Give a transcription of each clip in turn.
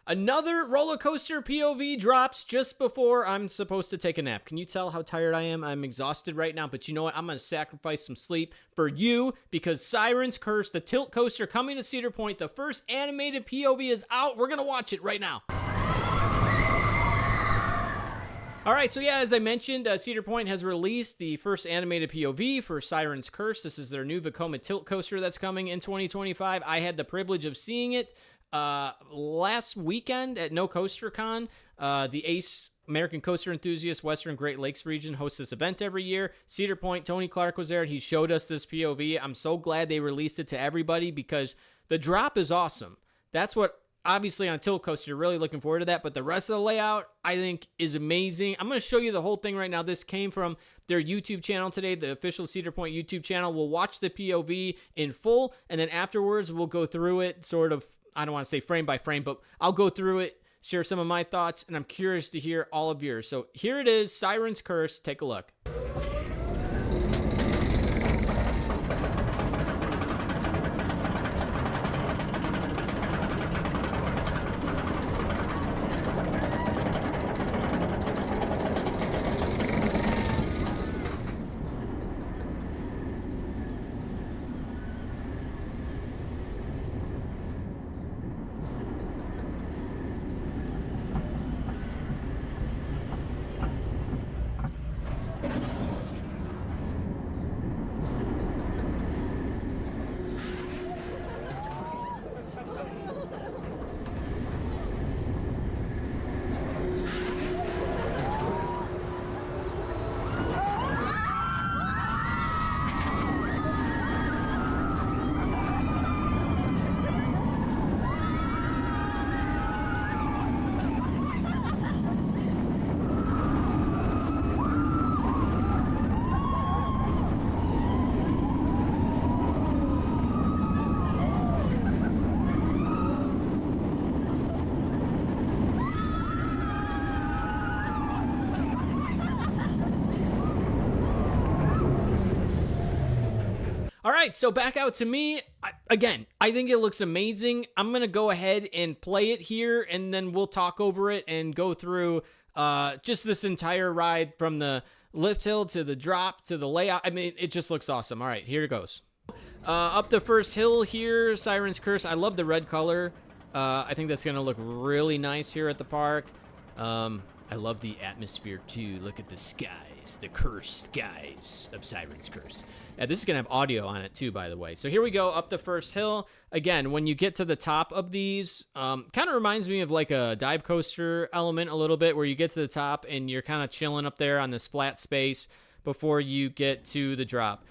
Another roller coaster POV drops just before I'm supposed to take a nap. Can you tell how tired I am? I'm exhausted right now, but you know what? I'm going to sacrifice some sleep for you because Siren's Curse, the tilt coaster coming to Cedar Point, the first animated POV is out. We're going to watch it right now. All right, so yeah, as I mentioned, Cedar Point has released the first animated POV for Siren's Curse. This is their new Vekoma tilt coaster that's coming in 2025. I had the privilege of seeing it last weekend at No Coaster Con. The ACE, American Coaster Enthusiast Western Great Lakes region, hosts this event every year. Cedar Point, Tony Clark was there, and he showed us this POV. I'm so glad they released it to everybody because the drop is awesome. That's what, obviously, on a tilt coaster, you're really looking forward to that, but the rest of the layout, I think, is amazing. I'm going to show you the whole thing right now. This came from their YouTube channel today, the official Cedar Point YouTube channel. We'll watch the POV in full, and then afterwards, we'll go through it sort of, I don't want to say frame by frame, but I'll go through it, share some of my thoughts, and I'm curious to hear all of yours. So here it is, Siren's Curse. Take a look. All right, so back out to me. Again, I think it looks amazing. I'm going to go ahead and play it here, and then we'll talk over it and go through just this entire ride from the lift hill to the drop to the layout. I mean, it just looks awesome. All right, here it goes. Up the first hill here, Siren's Curse. I love the red color. I think that's going to look really nice here at the park. I love the atmosphere, too. Look at the skies, the cursed skies of Siren's Curse. This is going to have audio on it, too, by the way. So here we go, up the first hill. Again, when you get to the top of these, kind of reminds me of like a dive coaster element a little bit, where you get to the top and you're kind of chilling up there on this flat space before you get to the drop.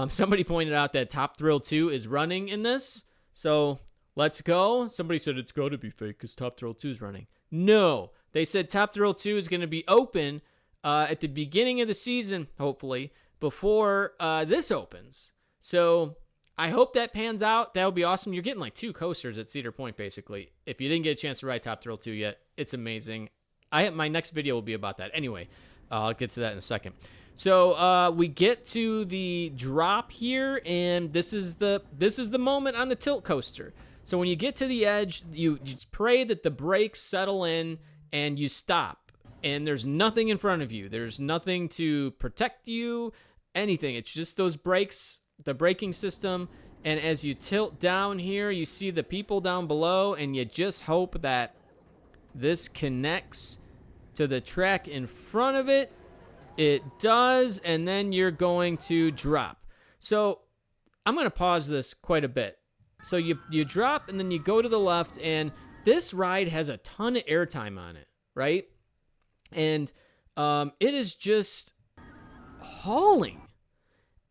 Somebody pointed out that Top Thrill 2 is running in this, so let's go. Somebody said it's got to be fake because Top Thrill 2 is running. No, they said Top Thrill 2 is going to be open at the beginning of the season, hopefully, before this opens. So I hope that pans out. That would be awesome. You're getting like 2 coasters at Cedar Point, basically. If you didn't get a chance to ride Top Thrill 2 yet, it's amazing. My next video will be about that. Anyway, I'll get to that in a second. So we get to the drop here, and this is the moment on the tilt coaster. So when you get to the edge, you pray that the brakes settle in and you stop. And there's nothing in front of you. There's nothing to protect you, anything. It's just those brakes, the braking system. And as you tilt down here, you see the people down below, and you just hope that this connects to the track in front of it. It does, and then you're going to drop. So I'm going to pause this quite a bit. So you drop, and then you go to the left, and this ride has a ton of airtime on it, right? And it is just hauling.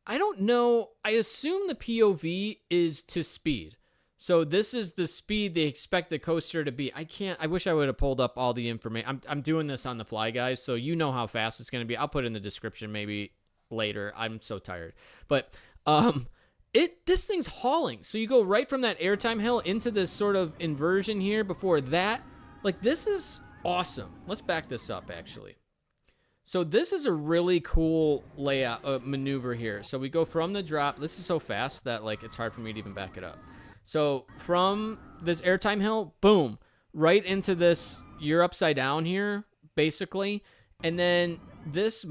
I don't know. I assume the POV is to speed. So this is the speed they expect the coaster to be. I wish I would have pulled up all the information. I'm doing this on the fly, guys, so you know how fast it's going to be. I'll put it in the description maybe later. I'm so tired. But this thing's hauling. So you go right from that airtime hill into this sort of inversion here before that. Like, this is awesome. Let's back this up, actually. So this is a really cool layout maneuver here. So we go from the drop. This is so fast that, like, it's hard for me to even back it up. So from this airtime hill, boom, right into this. You're upside down here, basically. And then this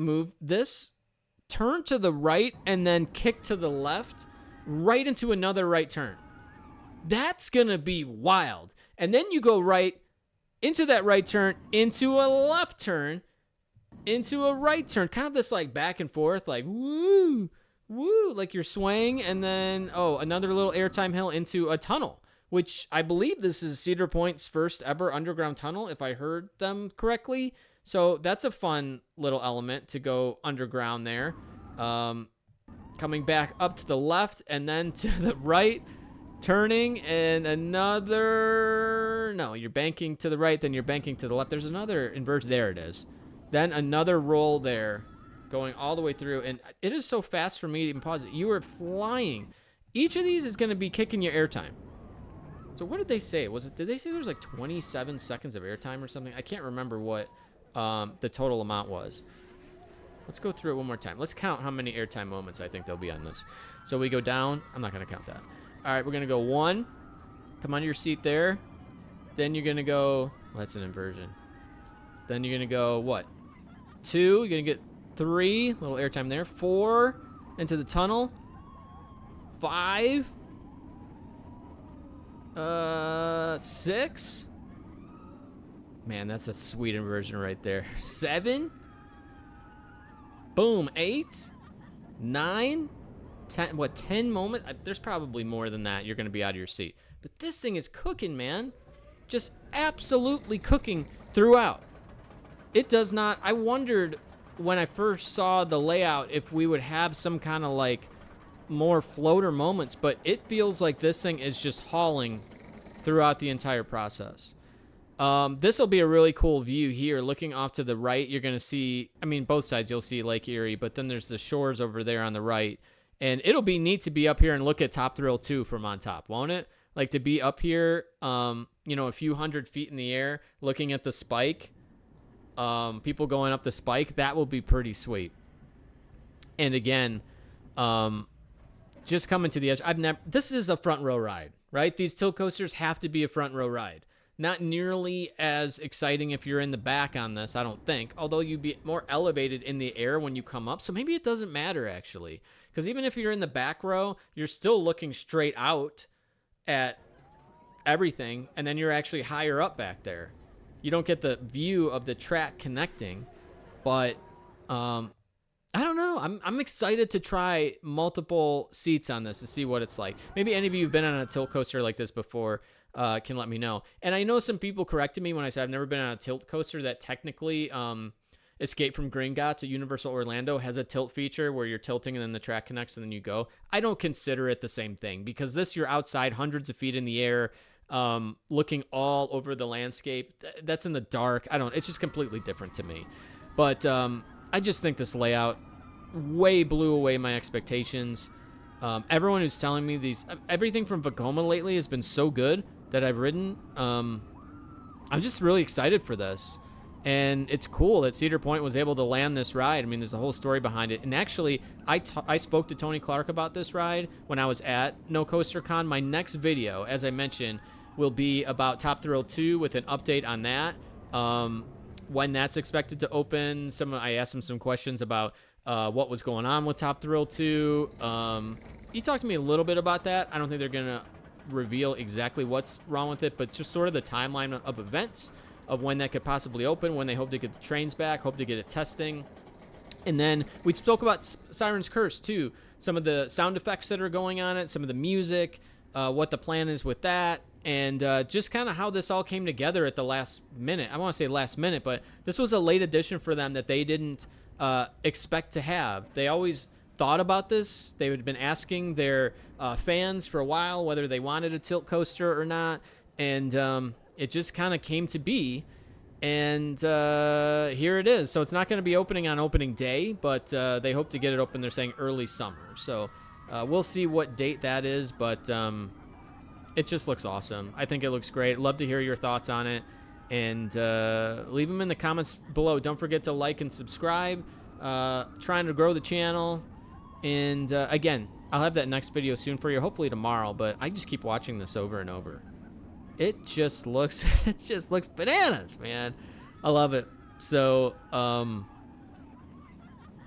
turn to the right and then kick to the left, right into another right turn. That's going to be wild. And then you go right into that right turn, into a left turn, into a right turn. Kind of this like back and forth, like woo, woo, like you're swaying. And then, another little airtime hill into a tunnel, which I believe this is Cedar Point's first ever underground tunnel, if I heard them correctly. So that's a fun little element to go underground there. Coming back up to the left and then to the right, turning, and another... No, you're banking to the right, then you're banking to the left. There's another inversion. There it is. Then another roll there, going all the way through. And it is so fast for me to even pause it. You are flying. Each of these is going to be kicking your airtime. So what did they say? Did they say there was like 27 seconds of airtime or something? I can't remember what the total amount was. Let's go through it one more time. Let's count how many airtime moments I think there'll be on this. So we go down. I'm not going to count that. All right, we're going to go 1. Come onto your seat there. Then you're going to go... Well, that's an inversion. Then you're going to go, what? 2. You're going to get 3. Little airtime there. 4. Into the tunnel. 5. 6. Man, that's a sweet inversion right there. 7. Boom. 8. 9. 10, 10 moments? There's probably more than that. You're going to be out of your seat. But this thing is cooking, man. Just absolutely cooking throughout. It does not... I wondered when I first saw the layout if we would have some kind of like more floater moments, but it feels like this thing is just hauling throughout the entire process. This will be a really cool view here. Looking off to the right, you're going to see... I mean, both sides you'll see Lake Erie, but then there's the shores over there on the right. And it'll be neat to be up here and look at Top Thrill 2 from on top, won't it? Like to be up here, a few hundred feet in the air, looking at the spike, people going up the spike, that will be pretty sweet. And again, just coming to the edge, this is a front row ride, right? These tilt coasters have to be a front row ride. Not nearly as exciting if you're in the back on this, I don't think. Although you'd be more elevated in the air when you come up. So maybe it doesn't matter, actually. Because even if you're in the back row, you're still looking straight out at everything. And then you're actually higher up back there. You don't get the view of the track connecting. But I don't know. I'm excited to try multiple seats on this to see what it's like. Maybe any of you have been on a tilt coaster like this before. Can let me know. And I know some people corrected me when I said I've never been on a tilt coaster that technically Escape from Gringotts at Universal Orlando has a tilt feature where you're tilting and then the track connects and then you go. I don't consider it the same thing because this, you're outside hundreds of feet in the air, looking all over the landscape. That's in the dark. It's just completely different to me. But I just think this layout way blew away my expectations. Everyone who's telling me everything from Vekoma lately has been so good that I've ridden. I'm just really excited for this. And it's cool that Cedar Point was able to land this ride. I mean, there's a whole story behind it. And actually, I spoke to Tony Clark about this ride when I was at No Coaster Con. My next video, as I mentioned, will be about Top Thrill 2 with an update on that. When that's expected to open. I asked him some questions about what was going on with Top Thrill 2. He talked to me a little bit about that. I don't think they're going to reveal exactly what's wrong with it, but just sort of the timeline of events of when that could possibly open, when they hope to get the trains back, hope to get it testing. And then we spoke about Siren's Curse too. Some of the sound effects that are going on it, some of the music, what the plan is with that, and just kind of how this all came together at the last minute. I want to say last minute, but this was a late addition for them that they didn't expect to have. They always thought about this. They had been asking their fans for a while whether they wanted a tilt coaster or not, and it just kind of came to be, and here it is. So it's not going to be opening on opening day, but they hope to get it open. They're saying early summer, so we'll see what date that is, but it just looks awesome. I think it looks great. Love to hear your thoughts on it, and leave them in the comments below. Don't forget to like and subscribe. Trying to grow the channel, and again, I'll have that next video soon for you, hopefully tomorrow, but I just keep watching this over and over. it just looks bananas, man. I love it. So I'll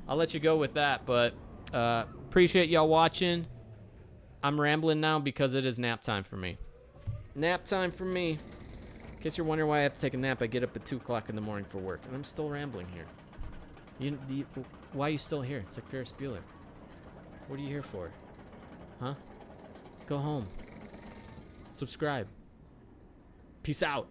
let you go with that, but appreciate y'all watching. I'm rambling now because it is nap time for me. Nap time for me. In case you're wondering why I have to take a nap, I get up at 2 o'clock in the morning for work, and I'm still rambling here. Why are you still here? It's like Ferris Bueller. What are you here for? Huh? Go home. Subscribe. Peace out.